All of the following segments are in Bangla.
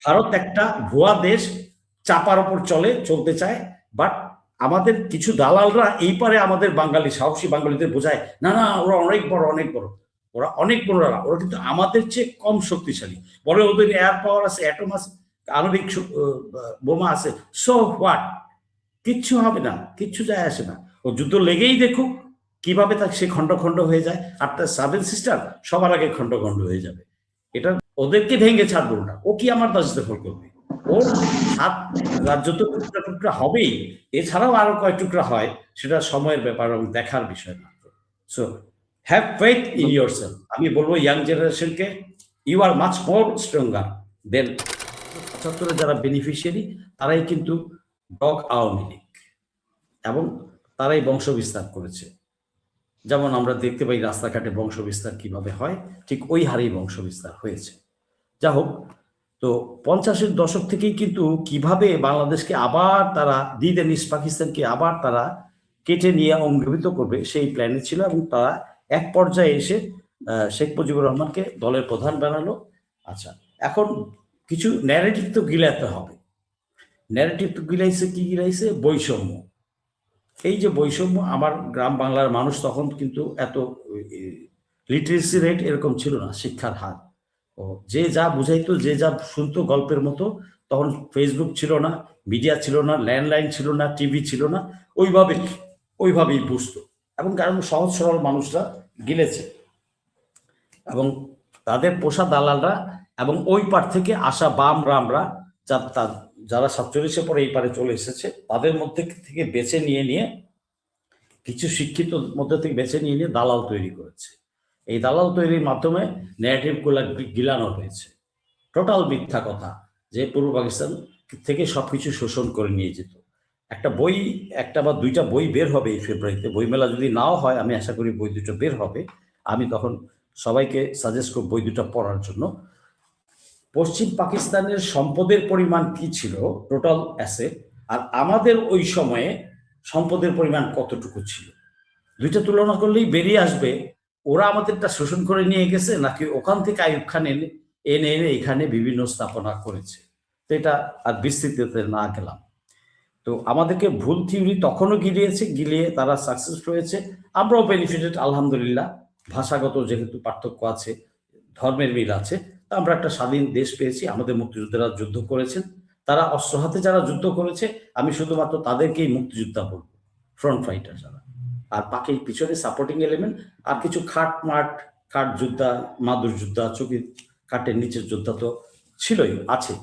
ভারত একটা ভুয়া দেশ, চাপার ওপর চলতে চায়। বাট আমাদের কিছু দালালরা এই পারে আমাদের বাঙালি সাহসী বাঙালিদের বোঝায়, না না ওরা অনেক বড় অনেক বড়, ওরা অনেক বড় না, ওরা কিন্তু আমাদের চেয়ে কম শক্তিশালী, বলে ওদের এয়ার পাওয়ার আছে, অ্যাটম আছে, আণবিক বোমা আছে। সো হোয়াট, কিচ্ছু হবে না, কিচ্ছু যায় আসে না। ও যুদ্ধ লেগেই দেখুক কিভাবে তার সে খণ্ড খণ্ড হয়ে যায়, আর তার সাবেন সিস্টার সবার আগে খণ্ড খণ্ড হয়ে যাবে। এটা ওদেরকে ভেঙে ছাড়বো না, ও কি আমার দাস দখল করবে? ওর সাত রাজ্য তো টুকরা টুকরা হবেই, এছাড়াও আরো কয় টুকরা হয় সেটা সময়ের ব্যাপার এবং দেখার বিষয় মাত্র। So have faith in yourself. আমি বলবো ইয়াং জেনারেশনকে, you are much more stronger than ৭৫ যারা বেনিফিশিয়ারি, তারাই কিন্তু ডগ আওয়ামী লীগ, এবং তারাই বংশ বিস্তার করেছে। যেমন আমরা দেখতে পাই রাস্তাঘাটে বংশ বিস্তার কিভাবে হয়, ঠিক ওই হারেই বংশ বিস্তার হয়েছে। যা হোক, তো 50-এর দশক থেকেই কিন্তু কিভাবে বাংলাদেশকে আবার তারা দিদেন ইস্ট পাকিস্তানকে আবার তারা কেটে নিয়ে অঙ্গীভূত করবে সেই প্ল্যানে ছিল, এবং তারা এক পর্যায়ে এসে শেখ মুজিবুর রহমানকে দলের প্রধান বানালো। আচ্ছা, এখন কিছু ন্যারেটিভ তো গিলাতে হবে। ন্যারেটিভ তো গিলাইছে, কি গিলাইছে? বৈষম্য। এই যে বৈষম্য, আমার গ্রাম বাংলার মানুষ তখন কিন্তু এত লিটারেসি রেট এরকম ছিল না, শিক্ষার হার। ও যে যা বুঝাইতো, যে যা শুনতো গল্পের মতো, তখন ফেসবুক ছিল না, মিডিয়া ছিল না, ল্যান্ডলাইন ছিল না, টিভি ছিল না, ওইভাবেই বুঝতো। এবং কারণ সহজ সরল মানুষরা গিলেছে, এবং তাদের পোষা দালালরা এবং ওই পার থেকে আসা বাম রামরা যারা 47-এ পরে এই পারে চলে এসেছে, তাদের মধ্যে থেকে বেছে নিয়ে কিছু শিক্ষিত মধ্যে থেকে বেছে নিয়ে দালাল তৈরি করেছে। এই দালাল তৈরির মাধ্যমে ন্যারেটিভগুলো গিলানো হয়েছে। টোটাল মিথ্যা কথা, যে পূর্ব পাকিস্তান থেকে সবকিছু শোষণ করে নিয়ে যেত। একটা বা দুইটা বই বের হবে এই ফেব্রুয়ারিতে, বইমেলা যদি নাও হয়, আমি আশা করি বই দুটো বের হবে। আমি তখন সবাইকে সাজেস্ট করব বই দুটো পড়ার জন্য। পশ্চিম পাকিস্তানের সম্পদের পরিমাণ কি ছিল, টোটাল অ্যাসেট, আর আমাদের ওই সময়ে সম্পদের পরিমাণ কতটুকু ছিল, দুইটা তুলনা করলেই বেরিয়ে আসবে ওরা আমাদেরটা শোষণ করে নিয়ে গেছে নাকি ওখান থেকে আইয়ুব খান এনে এনে এখানে বিভিন্ন স্থাপনা করেছে। তো এটা আর বিস্তৃতিতে না গেলাম। তো আমাদেরকে ভুল থিওরি তখনও গিলিয়ে তারা সাকসেসফুল হয়েছে, আমরাও বেনিফিটেড আলহামদুলিল্লাহ। ভাষাগত যেহেতু পার্থক্য আছে, ধর্মের মিল আছে, তা আমরা একটা স্বাধীন দেশ পেয়েছি। আমাদের মুক্তিযোদ্ধারা যুদ্ধ করেছেন, তারা অস্ত্র হাতে যারা যুদ্ধ করেছে, আমি শুধুমাত্র তাদেরকেই মুক্তিযোদ্ধা বলবো, ফ্রন্ট ফাইটার যারা। আর বাকি পিছনে সাপোর্টিং এলিমেন্ট আর কিছু খাট যোদ্ধা, মাদুর যোদ্ধা, চকি খাটের নিচের যোদ্ধা তো ছিলই, আছে,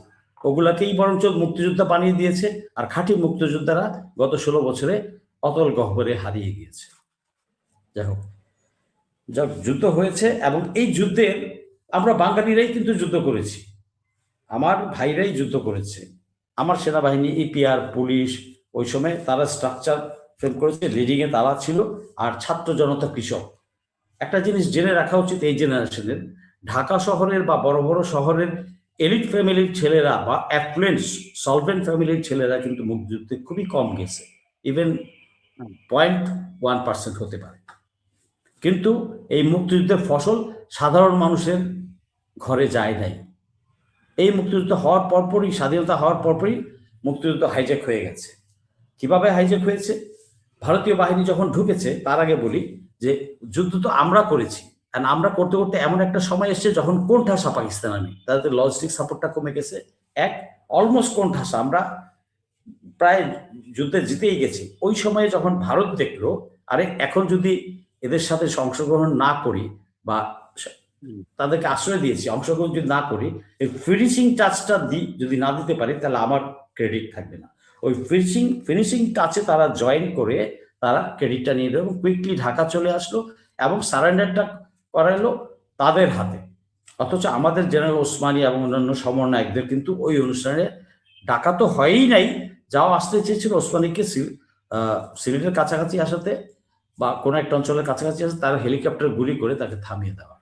ওগুলাকেই বরঞ্চ মুক্তিযোদ্ধা বানিয়ে দিয়েছে। আর খাঁটি মুক্তিযোদ্ধারা গত 16 বছরে অতল গহ্বরে হারিয়ে গিয়েছে। যাই হোক, যুদ্ধ হয়েছে, এবং এই যুদ্ধে আমরা বাঙালিরাই কিন্তু যুদ্ধ করেছি, আমার ভাইরাই যুদ্ধ করেছে। আমার সেনাবাহিনী, ইপিআর, পুলিশ, ওই সময় তারা স্ট্রাকচার ফ্রেম করেছে, লিডিং এ তারা ছিল, আর ছাত্র জনতা, কৃষক। একটা জিনিস জেনে রাখা উচিত এই জেনারেশনের, ঢাকা শহরের বা বড় বড় শহরের এলিট ফ্যামিলির ছেলেরা বা অ্যাফ্লুয়েন্স সলভেন্ট ফ্যামিলির ছেলেরা কিন্তু মুক্তিযুদ্ধে খুবই কম গেছে, ইভেন 0.1% হতে পারে। কিন্তু এই মুক্তিযুদ্ধের ফসল সাধারণ মানুষের ঘরে যায় নাই। এই মুক্তিযুদ্ধ হওয়ার পরপরই, স্বাধীনতা হওয়ার পরপরই মুক্তিযুদ্ধ হাইজ্যাক হয়ে গেছে। কিভাবে হাইজ্যাক হয়েছে? ভারতীয় বাহিনী যখন ঢুকেছে, তার আগে বলি যে যুদ্ধ তো আমরা করেছি, আর আমরা করতে করতে এমন একটা সময় এসছে যখন কোণঠাসা পাকিস্তান আর্মি, তাদের লজিস্টিক সাপোর্টটা কমে গেছে। অলমোস্ট কোণঠাসা, আমরা প্রায় যুদ্ধে জিতেই গেছি। ওই সময়ে যখন ভারত দেখলো, আরে এখন যদি এদের সাথে অংশগ্রহণ না করি বা তাদেরকে আশ্রয় দিয়েছি, অংশগ্রহণ যদি না করি, এই ফিনিশিং টাচটা যদি না দিতে পারি, তাহলে আমার ক্রেডিট থাকবে না। ওই ফিনিশিং টাচে তারা জয়েন করে তারা ক্রেডিটটা নিয়ে দেবে, কুইকলি ঢাকা চলে আসলো এবং সারেন্ডারটা করাইলো তাদের হাতে। অথচ আমাদের জেনারেল ওসমানী এবং অন্যান্য সমন্বয়কদের কিন্তু ওই অনুষ্ঠানে ডাকা তো হয়ই নাই। যাও আসতে চেয়েছিল ওসমানীকে সিলেটের কাছাকাছি আসাতে বা কোনো একটা অঞ্চলের কাছাকাছি আসে, তার হেলিকপ্টার গুলি করে তাকে থামিয়ে দেওয়া,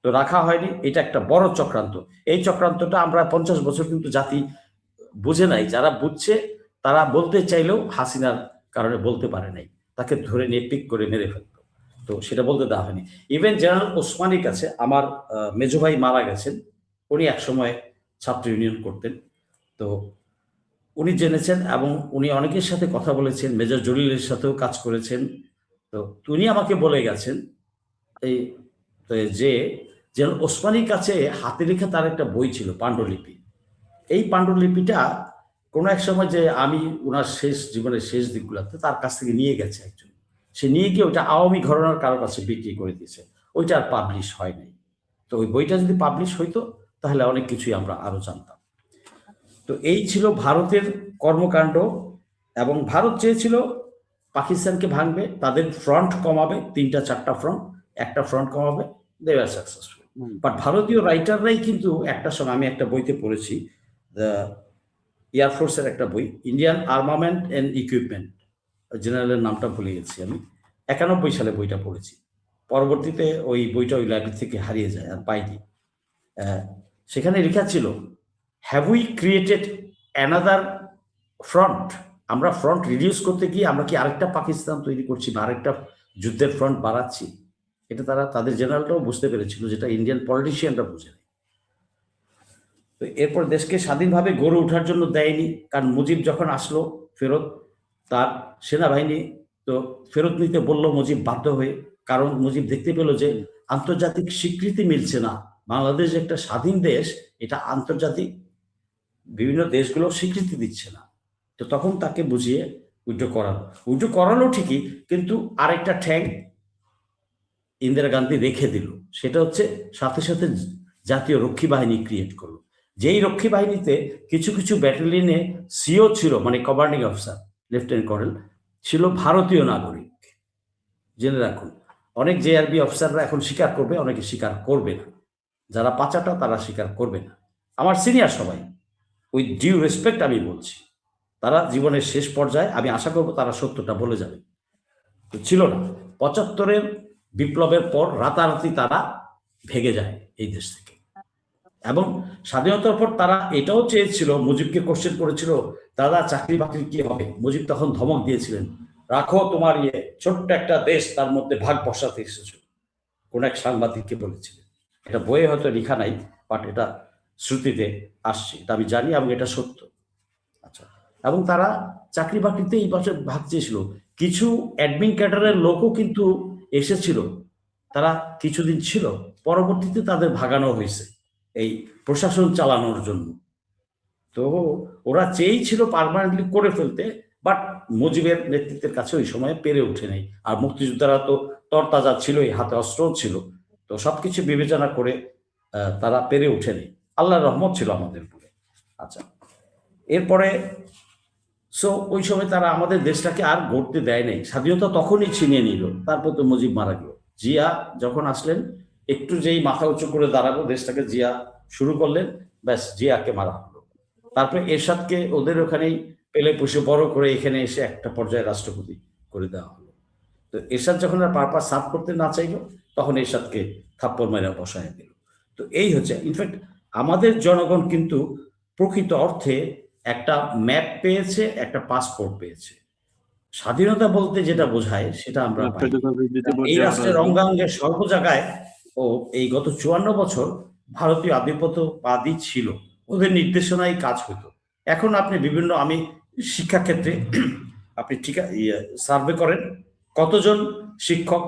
তো রাখা হয়নি। এটা একটা বড় চক্রান্ত। এই চক্রান্তটা আমরা 50 বছর কিন্তু জাতি বুঝে নাই, যারা বুঝছে তারা বলতে চাইলেও হাসিনার কারণে বলতে পারে নাই, তাকে ধরে নিয়ে পিক করে মেরে ফেলতো, তো সেটা বলতে দেওয়া হয়নি। ইভেন জেনারেল ওসমানীর কাছে আমার মেজো ভাই মারা গেছেন, উনি একসময় ছাত্র ইউনিয়ন করতেন। তো উনি জেনেছেন এবং উনি অনেকের সাথে কথা বলেছেন, মেজর জলিলের সাথেও কাজ করেছেন। তো উনি আমাকে বলে গেছেন এই যে যেন ওসমানীর কাছে হাতে লেখা তার একটা বই ছিল পাণ্ডুলিপি। এই পাণ্ডুলিপিটা কোনো এক সময় যে আমি ওনার শেষ জীবনের শেষ দিকগুলোতে তার কাছ থেকে নিয়ে গেছে একজন, সে নিয়ে গিয়ে ওইটা আওয়ামী ঘরানার কারোর কাছে বিক্রি করে দিয়েছে। ওইটা আর পাবলিশ হয় নাই। তো ওই বইটা যদি পাবলিশ হইতো তাহলে অনেক কিছুই আমরা আরো জানতাম। তো এই ছিল ভারতের কর্মকাণ্ড। এবং ভারত চেয়েছিল পাকিস্তানকে ভাঙবে, তাদের ফ্রন্ট কমাবে, 3-4টা ফ্রন্ট, একটা ফ্রন্ট কমাবে, দে ওয়ার সাকসেসফুল। বাট ভারতীয় রাইটাররাই কিন্তু একটা সময়, আমি একটা বইতে পড়েছি, এয়ারফোর্সের একটা বই, ইন্ডিয়ান আর্মামেন্ট অ্যান্ড ইকুইপমেন্ট, জেনারেলের নামটা ভুলে গেছি আমি, 91 সালে বইটা পড়েছি। পরবর্তীতে ওই বইটা ওই লাইব্রেরি থেকে হারিয়ে যায়, আর পাইনি। সেখানে লেখা ছিল, have we created another front? আমরা ফ্রন্ট রিডিউস করতে গিয়ে আমরা কি আরেকটা পাকিস্তান তৈরি করছি বা আরেকটা যুদ্ধের ফ্রন্ট বাড়াচ্ছি? এটা তারা, তাদের জেনারেলটাও বুঝতে পেরেছিল, যেটা ইন্ডিয়ান পলিটিশিয়ানরা বুঝে নেয়। তো এরপর দেশকে স্বাধীনভাবে গড়ে ওঠার জন্য দেয়নি, কারণ মুজিব যখন আসলো ফেরত, তার সেনাবাহিনী তো ফেরত নিতে বলল মুজিব বাধ্য হয়ে, কারণ মুজিব দেখতে পেল যে আন্তর্জাতিক স্বীকৃতি মিলছে না। বাংলাদেশ একটা স্বাধীন দেশ, এটা আন্তর্জাতিক বিভিন্ন দেশগুলো স্বীকৃতি দিচ্ছে না। তো তখন তাকে বুঝিয়ে উইথড্র করালো ঠিকই, কিন্তু আরেকটা ঠ্যাং ইন্দিরা গান্ধী রেখে দিল। সেটা হচ্ছে সাথে সাথে জাতীয় রক্ষী বাহিনী ক্রিয়েট করলো, যেই রক্ষী বাহিনীতে কিছু কিছু ব্যাটালিয়নে সিও ছিল, মানে কমান্ডিং অফিসার, লেফটেন্যান্ট কর্নেল ছিল ভারতীয় নাগরিক। জেনে রাখুন, অনেক জেআরবি অফিসাররা এখন স্বীকার করবে, অনেকে স্বীকার করবে না। যারা পাচাটা তারা স্বীকার করবে না। আমার সিনিয়র সবাই, উইথ ডিউ রেসপেক্ট আমি বলছি, তারা জীবনের শেষ পর্যায়ে আমি আশা করব তারা সত্যটা বলে যাবে। তো ছিল না। 75-এর বিপ্লবের পর রাতারাতি তারা ভেগে যায় এই দেশ থেকে। এবং স্বাধীনতার পর তারা এটাও চেয়েছিল, মুজিবকে কোশ্চেন করেছিল, দাদা চাকরি বাকরি কি হবে? মুজিব তখন ধমক দিয়েছিলেন, রাখো তোমার ছোট্ট একটা দেশ, তার মধ্যে ভাগ বসাতে এসেছো, কোন এক সাংবাদিককে বলেছিলেন। এটা বইয়ে হয়তো লেখা নাই, বাট এটা শ্রুতিতে আসছে, এটা আমি জানি এবং এটা সত্য। আচ্ছা, এবং তারা চাকরি বাকরিতে এই পাশে ভাগ চেয়েছিল। কিছু অ্যাডমিন ক্যাডারের লোকও কিন্তু এসেছিল, তারা কিছুদিন ছিল, পরবর্তীতে তাদের ভাগানো হয়েছে এই প্রশাসন চালানোর জন্য। তো ওরা চেয়েছিল পার্মানেন্টলি করে ফেলতে, বাট মুজিবের নেতৃত্বের কাছে ওই সময় পেরে ওঠে নাই। আর মুক্তিযোদ্ধারা তো তরতাজা ছিলই, হাতে অস্ত্রও ছিল, তো সবকিছু বিবেচনা করে তারা পেরে ওঠেনি। আল্লাহর রহমত ছিল আমাদের উপরে। আচ্ছা, এরপরে ওই সময় তারা আমাদের দেশটাকে আর গড়তে দেয় নাই, স্বাধীনতা তখনই ছিনিয়ে নিল। তারপর তো মুজিব মারা গেল। জিয়া যখন আসলেন, একটু যেই মাথা উঁচু করে দাঁড়াবো দেশটাকে, জিয়া শুরু করলেন, ব্যাস জিয়াকে মারা হলো। তারপরে এরশাদকে ওদের ওখানেই পেলে পুষে বড় করে এখানে এসে একটা পর্যায়ে রাষ্ট্রপতি করে দেওয়া হলো। তো এরশাদ যখন আর পারপাস সার্ভ করতে না চাইলো, তখন এরশাদকে থাপ্পড় মেরে বসায় দিল। তো এই হচ্ছে, ইনফ্যাক্ট আমাদের জনগণ কিন্তু প্রকৃত অর্থে একটা ম্যাপ পেয়েছে, একটা পাসপোর্ট পেয়েছে। স্বাধীনতা বলতে যেটা বোঝায় সেটা আমরা পাই। এই রাষ্ট্রের অঙ্গাঙ্গে সর্ব জায়গায় ও এই গত 54 বছর ভারতীয় আধিপত্যবাদী ছিল, ওদের নির্দেশনায় কাজ হতো। এখন আপনি বিভিন্ন, আমি শিক্ষাক্ষেত্রে আপনি ঠিক সার্ভে করেন কতজন শিক্ষক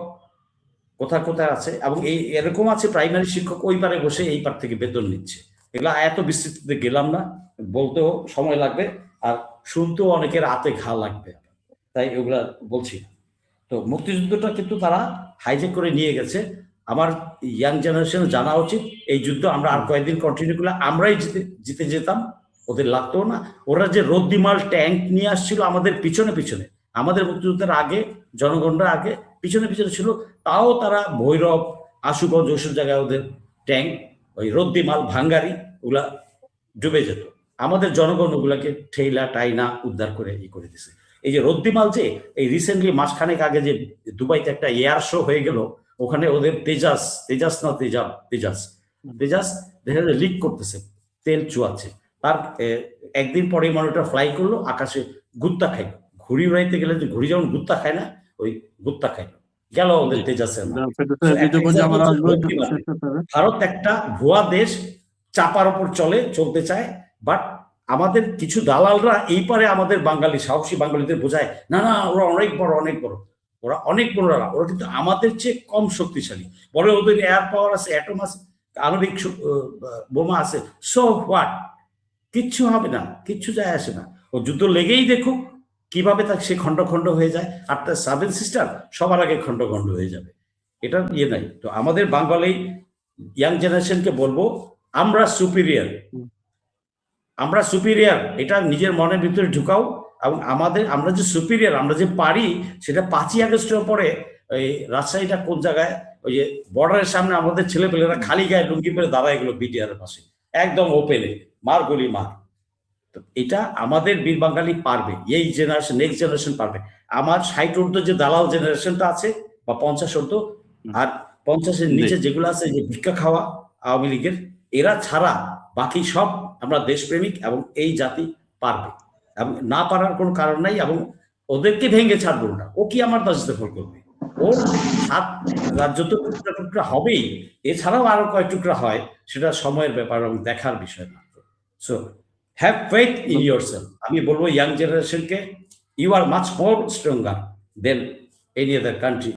কোথায় কোথায় আছে, এবং এই এরকম আছে প্রাইমারি শিক্ষক ওই পারে বসে এই পার থেকে বেতন নিচ্ছে। এগুলো এত বিস্তৃতিতে গেলাম না, বলতেও সময় লাগবে আর শুনতেও অনেকের হাতে ঘা লাগবে, তাই ওগুলা বলছি। তো মুক্তিযুদ্ধটা কিন্তু তারা হাইজেক করে নিয়ে গেছে। আমার ইয়াং জেনারেশন জানা উচিত, এই যুদ্ধ আমরা আর কয়েকদিন কন্টিনিউ করলে আমরাই জিতে যেতাম, ওদের লাগতো না। ওরা যে রদ্দিমাল ট্যাঙ্ক নিয়ে আসছিল আমাদের পিছনে পিছনে, আমাদের মুক্তিযুদ্ধের আগে জনগণরা আগে পিছনে পিছনে ছিল, তাও তারা ভৈরব, আশুগঞ্জ, ওইসব জায়গায় ওদের ট্যাঙ্ক, ওই রদ্দিমাল ভাঙ্গারি, ওগুলা ডুবে যেত। আমাদের জনগণ ওগুলাকে ঠেইলা টাইনা উদ্ধার করে করে দিছে। এই যে রদ্দিমাল, যে এই রিসেন্টলি মাসখানেক আগে যে দুবাইতে একটা এয়ার শো হয়ে গেল, ওখানে ওদের তেজাস দেখা যায় লিক করতেছে, তেল চুয়াচ্ছে। তার একদিন পরে মনিটর ফ্লাই করলো, আকাশে গুত্তা খাইল। ঘুড়ি উড়াইতে গেলে যে ঘুড়ি যেমন গুত্তা খায় না, ওই গুত্তা খাইল গেল ওদের তেজাসের। ভারত একটা ভুয়া দেশ, চাপার ওপর চলতে চায়, বাট আমাদের কিছু দালালরা এই পারে আমাদের বাঙালি সাহসী বাঙালিদের বোঝায়, না না ওরা অনেক বড় অনেক বড়, ওরা অনেক বড় না, ওরা কিন্তু আমাদের চেয়ে কম শক্তিশালী, বলে ওদের এয়ার পাওয়ার আছে, অ্যাটম আছে, আণবিক বোমা আছে, সো হোয়াট, কিচ্ছু হবে না, কিচ্ছু যায় আসে না, ও যুদ্ধ লেগেই দেখুক কিভাবে তার সে খণ্ড খণ্ড হয়ে যায়, আর তার সেভেন সিস্টার সবার আগে খণ্ড খণ্ড হয়ে যাবে, এটা ইয়ে নাই। তো আমাদের বাঙালি ইয়াং জেনারেশনকে বলবো, আমরা সুপিরিয়ার, আমরা সুপিরিয়ার, এটা নিজের মনের ভিতরে ঢুকাও, এবং আমরা যে সুপিরিয়ার, আমরা যে পারি, সেটা 5ই আগস্টের পরে ওই রাজশাহীটা কোন জায়গায়, ওই যে বর্ডারের সামনে আমাদের ছেলেপেলেরা খালি গায়ে লুঙ্গি পরে দাঁড়ায় গেলো বিটিআর এর পাশে, একদম ওপেনে মার গুলি মার। তো এটা আমাদের বীর বাঙালি পারবে, এই জেনারেশন, নেক্সট জেনারেশন পারবে। আমার 60 ঊর্ধ্ব যে দালাল জেনারেশনটা আছে, বা 50 ঊর্ধ্ব, আর 50-এর নিচে যেগুলো আছে, যে ভিক্ষা খাওয়া আওয়ামী লীগের, এরা ছাড়া বাকি সব আমরা দেশপ্রেমিক, এবং এই জাতি পারবে, এবং না পারার কোনো কারণ নাই, এবং ওদেরকে ভেঙে ছাড়বো না। ও কি আমার দাস দখল করবে? ওর হাত রাজ্য তো টুকরা টুকরা হবেই, এছাড়াও আরো কয়েক টুকরা হয়, সেটা সময়ের ব্যাপার এবং দেখার বিষয় মাত্র। So have faith in yourself. আমি বলবো ইয়াং জেনারেশনকে, you are much more stronger than any other country.